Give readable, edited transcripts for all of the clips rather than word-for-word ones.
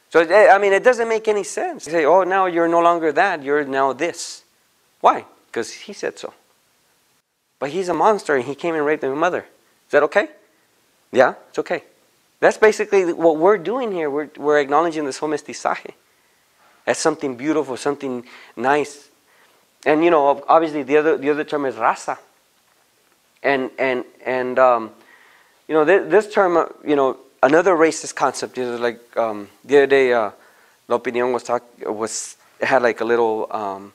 So, I mean, it doesn't make any sense. You say, oh, now you're no longer that, you're now this. Why? Because he said so. But he's a monster and he came and raped my mother. Is that okay? Yeah, it's okay. That's basically what we're doing here. We're acknowledging this whole mestizaje as something beautiful, something nice. And, you know, obviously the other term is raza. And you know, this term, you know, another racist concept is like, the other day, La Opinión had like a little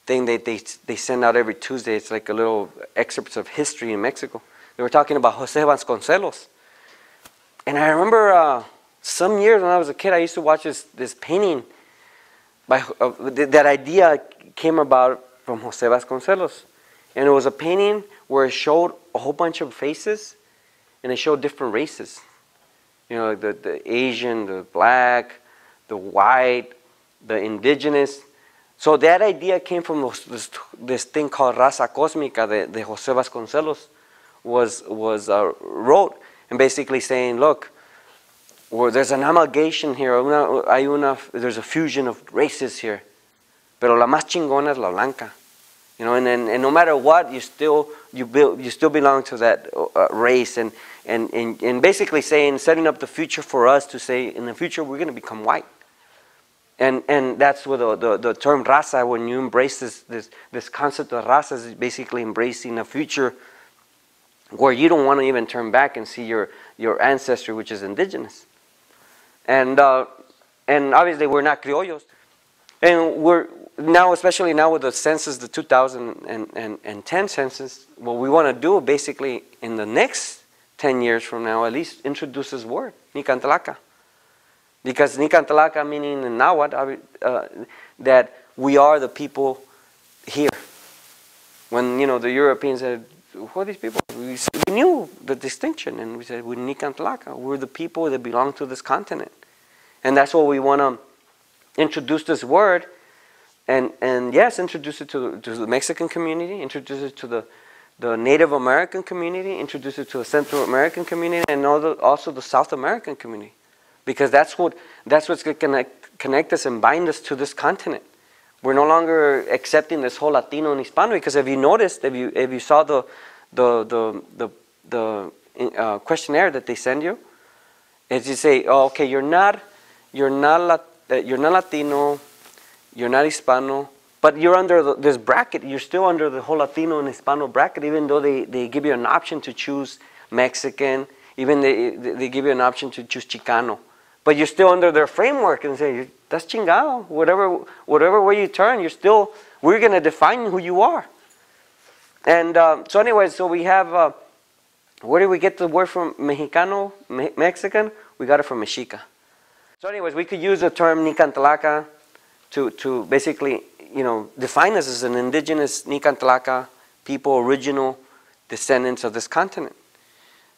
thing that they send out every Tuesday. It's like a little excerpts of history in Mexico. They were talking about Jose Vasconcelos. And I remember some years when I was a kid, I used to watch this painting. That idea came about from Jose Vasconcelos. And it was a painting where it showed a whole bunch of faces, and it showed different races. You know, the Asian, the black, the white, the indigenous. So that idea came from this thing called Raza Cósmica that Jose Vasconcelos wrote, and basically saying, look, there's an amalgamation here, there's a fusion of races here, pero la más chingona es la blanca. You know, and no matter what, you still belong to that race, and basically setting up the future for us to say, in the future we're going to become white. And that's what the term raza, when you embrace this concept of raza, is basically embracing a future where you don't want to even turn back and see your ancestry, which is indigenous. And obviously we're not criollos. And we're now, especially now with the census, the 2010 census, what we want to do basically in the next 10 years from now, at least introduce this word, Nicantlaca. Because Nicantlaca, meaning in Nahuatl, that we are the people here. When, you know, the Europeans said, who are these people? We knew the distinction, and we said, we're Nicantlaca. We're the people that belong to this continent. And that's what we want to introduce this word, and yes, introduce it to the Mexican community, introduce it to the Native American community, introduce it to the Central American community, and also the South American community. Because that's what's going to connect us and bind us to this continent. We're no longer accepting this whole Latino and Hispano, because if you noticed, if you saw the questionnaire that they send you, it's you say, oh, okay, you're not Latino, you're not Hispano, but you're under this bracket. You're still under the whole Latino and Hispano bracket, even though they give you an option to choose Mexican, even they give you an option to choose Chicano. But you're still under their framework, and say, that's chingado. Whatever way you turn, we're going to define who you are. And so anyway, so we have, where did we get the word from? Mexicano, Mexican? We got it from Mexica. So anyways, we could use the term Nicantlaca to basically, you know, define us as an indigenous Nicantlaca people, original descendants of this continent.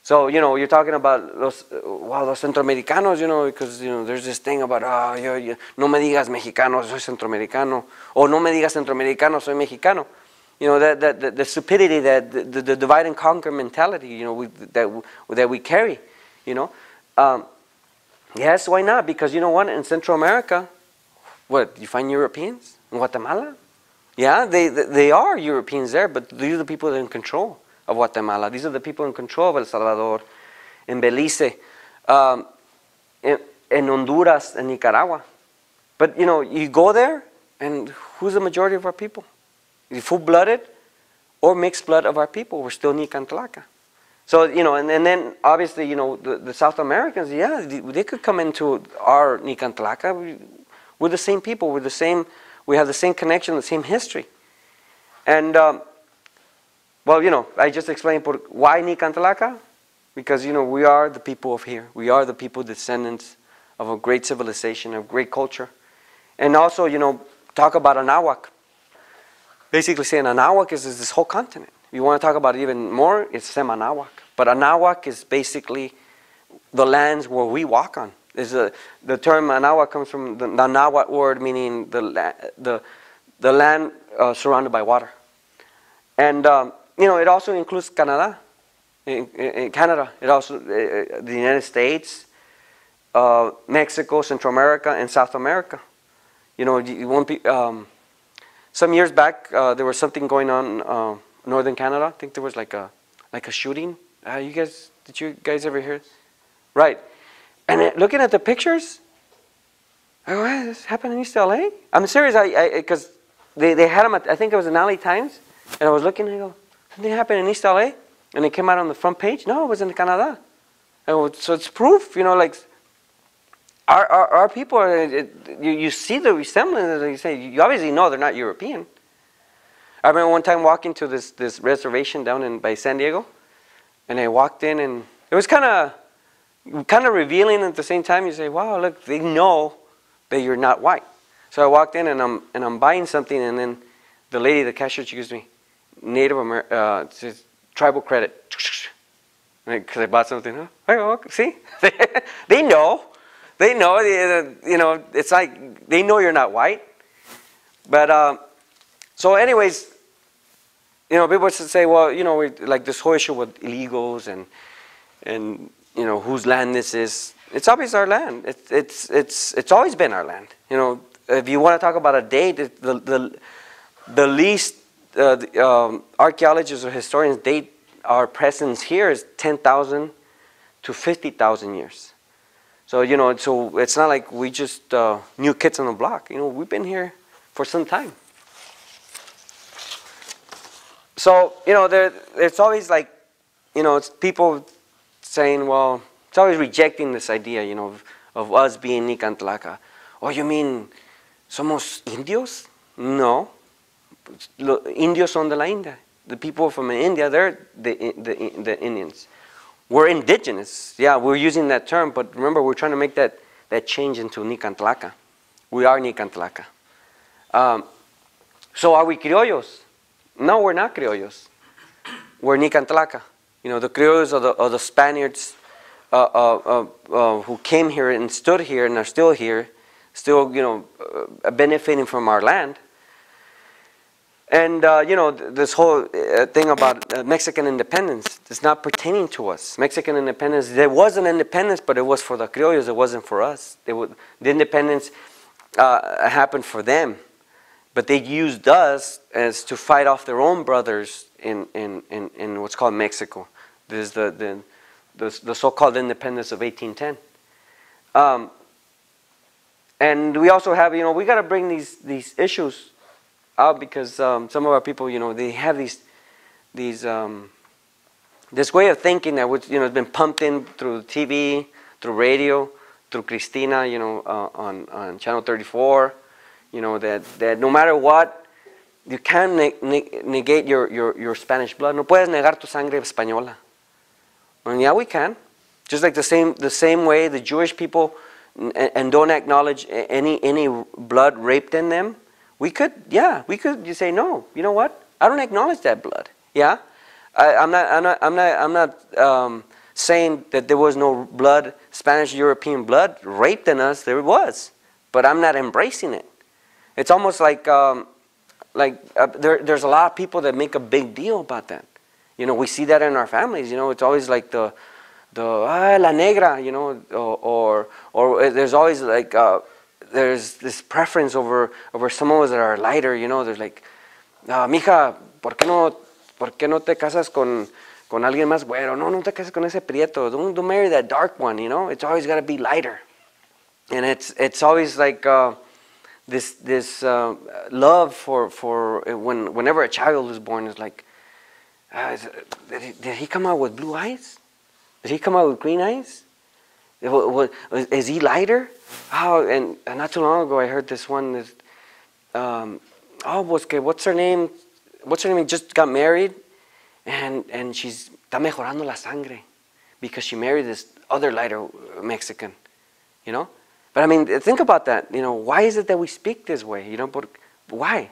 So, you know, you're talking about los centroamericanos, you know, because, you know, there's this thing about, no me digas mexicano, soy centroamericano, or no me digas centroamericano, soy mexicano. You know, the stupidity, the divide and conquer mentality, you know, that we carry, you know. Yes, why not? Because you know what, in Central America, what, you find Europeans? In Guatemala? Yeah, they are Europeans there, but these are the people that are in control of Guatemala. These are the people in control of El Salvador, in Belize, in Honduras, and Nicaragua. But, you know, you go there, and who's the majority of our people? The full-blooded or mixed blood of our people. We're still Nicantlaca. So, you know, and then obviously, you know, the South Americans, yeah, they could come into our Nicantlaca. We're the same people. We have the same connection, the same history. And, well, you know, I just explained why Nicantlaca. Because, you know, we are the people of here. We are the people descendants of a great civilization, of great culture. And also, you know, talk about Anahuac. Basically saying Anahuac is this whole continent. If you want to talk about it even more, it's Semanahuac. But Anahuac is basically the lands where we walk on. The term Anahuac comes from the Nahuatl word, meaning the land surrounded by water. And, you know, it also includes Canada. In Canada, it also, the United States, Mexico, Central America, and South America. You know, you won't be. Some years back, there was something going on northern Canada. I think there was like a shooting. Did you guys ever hear? Right. And looking at the pictures, I go, hey, this happened in East LA? I'm serious, because they had them at, I think it was in LA Times, and I was looking and I go, something happened in East LA? And it came out on the front page. No, it was in Canada. I go, so it's proof, you know, like, our people, you see the resemblance, you say, you obviously know they're not European. I remember one time walking to this reservation down by San Diego, and I walked in, and it was kind of revealing at the same time. You say, wow, look, they know that you're not white. So I walked in, and I'm buying something, and then the lady, the cashier, she gives me Native American, says, tribal credit, because I bought something. Huh? I go, okay, see, they know. They know, you know, it's like they know you're not white. But so anyways, you know, people say, well, you know, like this whole issue with illegals and you know, whose land this is. It's always our land. It's always been our land. You know, if you want to talk about a date, the least archaeologists or historians date our presence here is 10,000 to 50,000 years. So, you know, so it's not like we just new kids on the block. You know, we've been here for some time. So, you know, it's always like, you know, it's people saying, well, it's always rejecting this idea, you know, of us being Nicantlaca. Oh, you mean somos indios? No. Indios son de la India. The people from India, they're the Indians. We're indigenous. Yeah, we're using that term, but remember, we're trying to make that change into Nicantlaca. We are Nicantlaca. So are we criollos? No, we're not criollos. We're Nicantlaca. You know, the criollos are the Spaniards who came here and stood here and are still here, still, you know, benefiting from our land. And, you know, this whole thing about Mexican independence is not pertaining to us. Mexican independence, there was an independence, but it was for the criollos, it wasn't for us. The independence happened for them. But they used us as to fight off their own brothers in what's called Mexico. There's the so-called independence of 1810. And we also have, you know, we got to bring these issues out because some of our people, you know, they have this way of thinking that was, you know, has been pumped in through TV, through radio, through Cristina, you know, on Channel 34, you know, that no matter what, you can't negate your Spanish blood. No puedes negar tu sangre española. And yeah, we can. Just like the same way the Jewish people and don't acknowledge any blood raped in them. We could, yeah, you say, no, you know what? I don't acknowledge that blood. Yeah? I'm not saying that there was no blood, Spanish European blood raped in us. There was. But I'm not embracing it. It's almost like, there's a lot of people that make a big deal about that. You know, we see that in our families. You know, it's always like la negra, you know, or there's always like, there's this preference over some of us that are lighter, you know. There's like, mija, ¿por qué no te casas con alguien más güero? No te casas con ese prieto. Don't marry that dark one, you know. It's always got to be lighter. And it's always like this love for whenever a child is born is like, did he come out with blue eyes? Did he come out with green eyes? Is he lighter? Oh, and not too long ago I heard this one. What's her name? He just got married, and she's está mejorando la sangre because she married this other lighter Mexican, you know. But I mean, think about that. You know, why is it that we speak this way? You know, but why?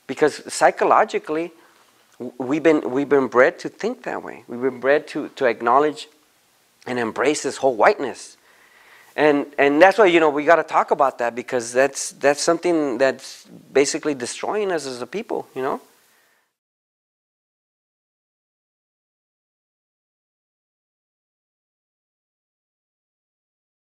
Because psychologically, we've been bred to think that way. We've been bred to acknowledge and embrace this whole whiteness. And that's why, you know, we got to talk about that because that's something that's basically destroying us as a people, you know.